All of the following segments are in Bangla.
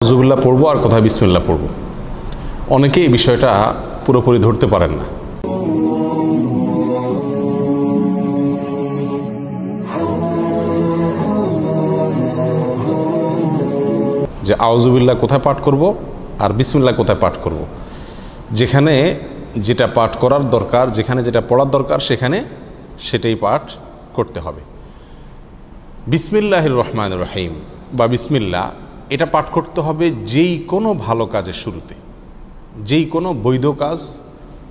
আউযুবিল্লাহ পড়বো আর কোথায় বিসমিল্লাহ পড়বো, অনেকেই এই বিষয়টা পুরোপুরি ধরতে পারেন না। যে আউযুবিল্লাহ কোথায় পাঠ করব আর বিসমিল্লাহ কোথায় পাঠ করব, যেখানে যেটা পাঠ করার দরকার, যেখানে যেটা পড়ার দরকার সেখানে সেটাই পাঠ করতে হবে। বিসমিল্লাহির রহমানির রহিম বা বিসমিল্লাহ এটা পাঠ করতে হবে যেই কোনো ভালো কাজের শুরুতে, যেই কোনো বৈধ কাজ,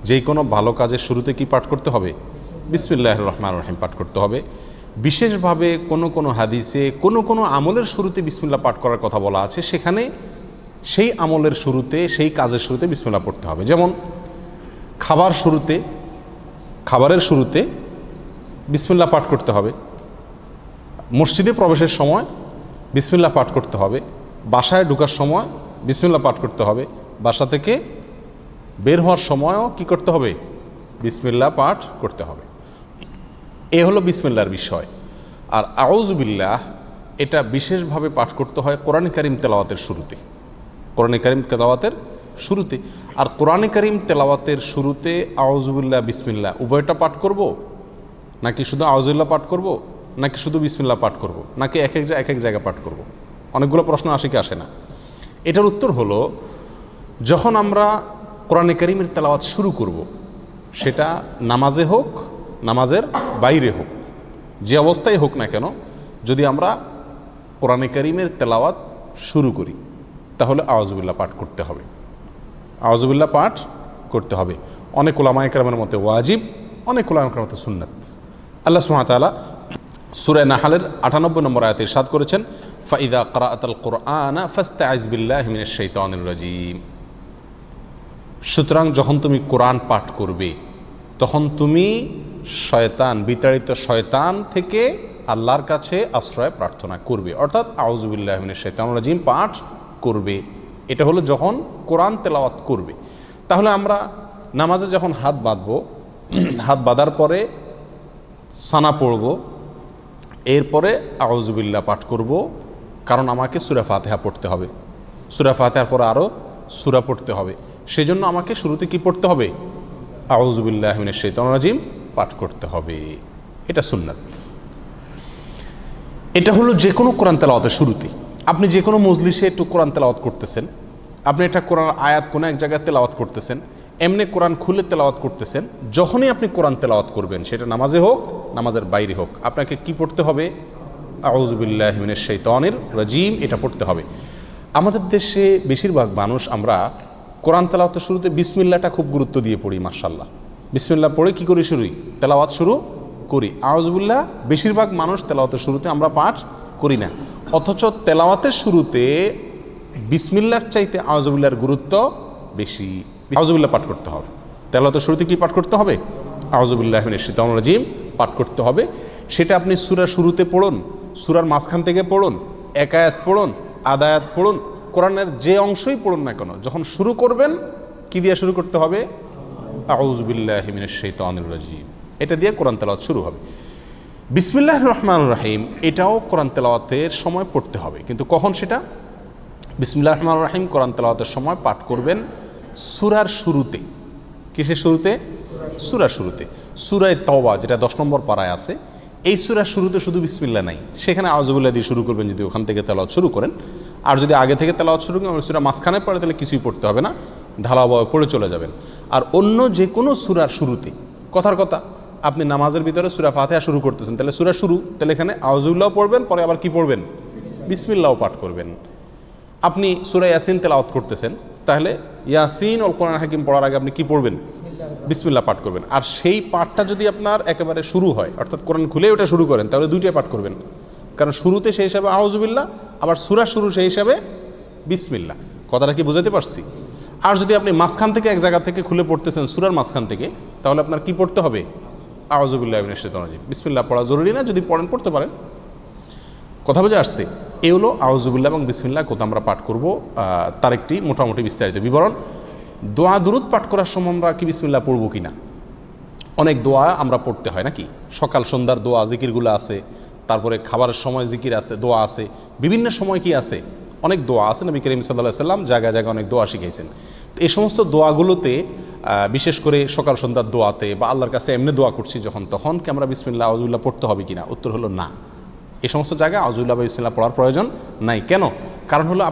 যেই কোনো ভালো কাজের শুরুতে কি পাঠ করতে হবে? বিসমিল্লাহির রহমানির রহিম পাঠ করতে হবে। বিশেষভাবে কোনো কোনো হাদিসে কোনো কোনো আমলের শুরুতে বিসমিল্লাহ পাঠ করার কথা বলা আছে, সেখানে সেই আমলের শুরুতে, সেই কাজের শুরুতে বিসমিল্লাহ পড়তে হবে। যেমন খাবারের শুরুতে বিসমিল্লাহ পাঠ করতে হবে, মসজিদে প্রবেশের সময় বিসমিল্লাহ পাঠ করতে হবে, বাসায় ঢোকার সময় বিসমিল্লাহ পাঠ করতে হবে, বাসা থেকে বের হওয়ার সময়ও কি করতে হবে? বিসমিল্লাহ পাঠ করতে হবে। এ হলো বিসমিল্লাহর বিষয়। আর আউযুবিল্লাহ এটা বিশেষভাবে পাঠ করতে হয় কোরআনে কারীম তেলাওয়াতের শুরুতে, কোরআনে কারীম তেলাওয়াতের শুরুতে। আর কোরআনে কারীম তেলাওয়াতের শুরুতে আউযুবিল্লাহ বিসমিল্লাহ উভয়টা পাঠ করব, নাকি শুধু আউযুবিল্লাহ পাঠ করব, নাকি শুধু বিসমিল্লাহ পাঠ করব, নাকি এক এক জায়গায় পাঠ করব? অনেকগুলো প্রশ্ন আসে কি আসে না। এটার উত্তর হলো, যখন আমরা কোরআনে কারীমের তেলাওয়াত শুরু করব, সেটা নামাজে হোক, নামাজের বাইরে হোক, যে অবস্থায় হোক না কেন, যদি আমরা কোরআনে কারীমের তেলাওয়াত শুরু করি তাহলে আউযুবিল্লাহ পাঠ করতে হবে, আউযুবিল্লাহ পাঠ করতে হবে। অনেক উলামায়ে কেরামের মতে ওয়াজিব, অনেক উলামায়ে কেরামের মতে সুন্নাত। আল্লাহ সুবহানাহু ওয়া তাআলা সূরা নাহলের 98 নম্বর আয়াতে ইরশাদ করেছেন, ফাইদা ক্রাআতাল কুরআনা ফাস্তাইজ বিল্লাহি মিনাশ শাইতানির রাজীম। সুতরাং যখন তুমি কোরআন পাঠ করবে তখন তুমি শয়তান, বিতাড়িত শয়তান থেকে আল্লাহর কাছে আশ্রয় প্রার্থনা করবে, অর্থাৎ আউযুবিল্লাহি মিনাশ শাইতানির রাজীম পাঠ করবে। এটা হলো যখন কোরআন তেলাওয়াত করবে। তাহলে আমরা নামাজে যখন হাত বাঁধবো, হাত বাঁধার পরে সানা পড়ব, এরপরে আউযুবিল্লাহ পাঠ করব, কারণ আমাকে সূরা ফাতিহা পড়তে হবে, সূরা ফাতিহার পরে আরও সূরা পড়তে হবে। সেজন্য আমাকে শুরুতে কি পড়তে হবে? আউযুবিল্লাহি মিনাশ শাইতানির রাজীম পাঠ করতে হবে। এটা সুন্নাত। এটা হলো যে কোনো কোরআন তেলাওয়াতের শুরুতে। আপনি যে কোনো মজলিসে একটু কোরআন তেলাওয়াত করতেছেন, আপনি একটা কোরআন আয়াত কোনো এক জায়গায় তেলাওয়াত করতেছেন, এমনি কোরআন খুলে তেলাওয়াত করতেছেন, যখনই আপনি কোরআন তেলাওয়াত করবেন, সেটা নামাজে হোক, নামাজের বাইরে হোক, আপনাকে কি পড়তে হবে? আউযুবিল্লাহি মিনাশ শাইতানির রাজীম এটা পড়তে হবে। আমাদের দেশে বেশিরভাগ মানুষ আমরা কোরআন তেলাওয়াতের শুরুতে বিসমিল্লাহটা খুব গুরুত্ব দিয়ে পড়ি। মাশাআল্লাহ, বিসমিল্লাহ পড়ে কি করি? তেলাওয়াত শুরু করি। আউযুবিল্লাহ বেশিরভাগ মানুষ তেলাওয়াতের শুরুতে আমরা পাঠ করি না, অথচ তেলাওয়াতের শুরুতে বিসমিল্লাহর চাইতে আউযুবিল্লাহর গুরুত্ব বেশি। আউযুবিল্লাহ পাঠ করতে হবে। তেলাওয়াতের শুরুতে কি পাঠ করতে হবে? আউযুবিল্লাহি মিনাশ শাইতানির রাজীম পাঠ করতে হবে। সেটা আপনি সূরার শুরুতে পড়ুন, সূরার মাঝখান থেকে পড়ুন, এক আয়াত পড়ুন, আধা আয়াত পড়ুন, কোরআনের যে অংশই পড়ুন না কেন, যখন শুরু করবেন কি দিয়ে শুরু করতে হবে? আউযুবিল্লাহি মিনাশ শাইতানির রাজীম, এটা দিয়ে কোরআন তেলাওয়াত শুরু হবে। বিসমিল্লাহির রহমানির রহিম এটাও কোরআন তেলাওয়াতের সময় পড়তে হবে, কিন্তু কখন সেটা? বিসমিল্লাহির রহমানির রহিম কোরআন তেলাওয়াতের সময় পাঠ করবেন সূরার শুরুতে। কিসের শুরুতে? সূরার শুরুতে। সূরা তাওবা যেটা 10 নম্বর পারায় আছে, এই সূরার শুরুতে শুধু বিসমিল্লাহ নাই, সেখানে আউযুবিল্লাহ দিয়ে শুরু করবেন যদি ওখান থেকে তেলাওয়াত শুরু করেন। আর যদি আগে থেকে তেলাওয়াত শুরু করেন, সূরা মাঝখানে পড়ে, তাহলে কিছুই পড়তে হবে না, ঢালাওভাবে পড়ে চলে যাবেন। আর অন্য যে কোনো সূরার শুরুতে, কথার কথা আপনি নামাজের ভিতরে সূরা ফাতিহা শুরু করতেছেন, তাহলে সূরা শুরু, তাহলে এখানে আউযুবিল্লাহ পড়বেন, পরে আবার কি পড়বেন? বিসমিল্লাহও পাঠ করবেন। আপনি সূরা ইয়াসিন তেলাওয়াত করতেছেন, তাহলে ইয়াসিন ওয়াল কোরআনুল হাকিম পড়ার আগে আপনি কি পড়বেন? বিসমিল্লাহ পাঠ করবেন। আর সেই পাঠটা যদি আপনার একেবারে শুরু হয়, অর্থাৎ কোরআন খুলে ওটা শুরু করেন, তাহলে দুইটাই পাঠ করবেন, কারণ শুরুতে সেই হিসাবে আউযুবিল্লাহ, আবার সূরা শুরু সেই হিসাবে বিসমিল্লাহ। কথাটা কি বুঝাতে পারছি? আর যদি আপনি মাঝখান থেকে এক জায়গা থেকে খুলে পড়তেছেন, সূরার মাঝখান থেকে, তাহলে আপনার কি পড়তে হবে? আউযুবিল্লাহি মিনাশ শাইতানির রাজীম। বিসমিল্লাহ পড়া জরুরি না, যদি পড়েন পড়তে পারেন। কথা বুঝে আসছে? এ হলো আউযুবিল্লাহ এবং বিসমিল্লাহ কোথা আমরা পাঠ করব, তার একটি মোটামুটি বিস্তারিত বিবরণ। দোয়া দুরুদ পাঠ করার সময় আমরা কি বিসমিল্লাহ পড়ব কি না? অনেক দোয়া আমরা পড়তে হয় নাকি? সকাল সন্ধ্যার দোয়া জিকিরগুলো আছে, তারপরে খাবারের সময় জিকির আছে, দোয়া আছে, বিভিন্ন সময় কি আছে? অনেক দোয়া আছে, নবী করিম সাল্লাল্লাহু আলাইহি সাল্লাম জায়গায় জায়গায় অনেক দোয়া শিখিয়েছেন। তো এই সমস্ত দোয়াগুলোতে বিশেষ করে সকাল সন্ধ্যার দোয়াতে বা আল্লাহর কাছে এমনি দোয়া করছি যখন, তখন কি আমরা বিসমিল্লাহ আউযুবিল্লাহ পড়তে হবে কিনা? উত্তর হলো না। এই সমস্ত জায়গায় আউযুবিল্লাহ বা বিসমিল্লাহ পড়ার প্রয়োজন নাই। কেন? কারণ হলো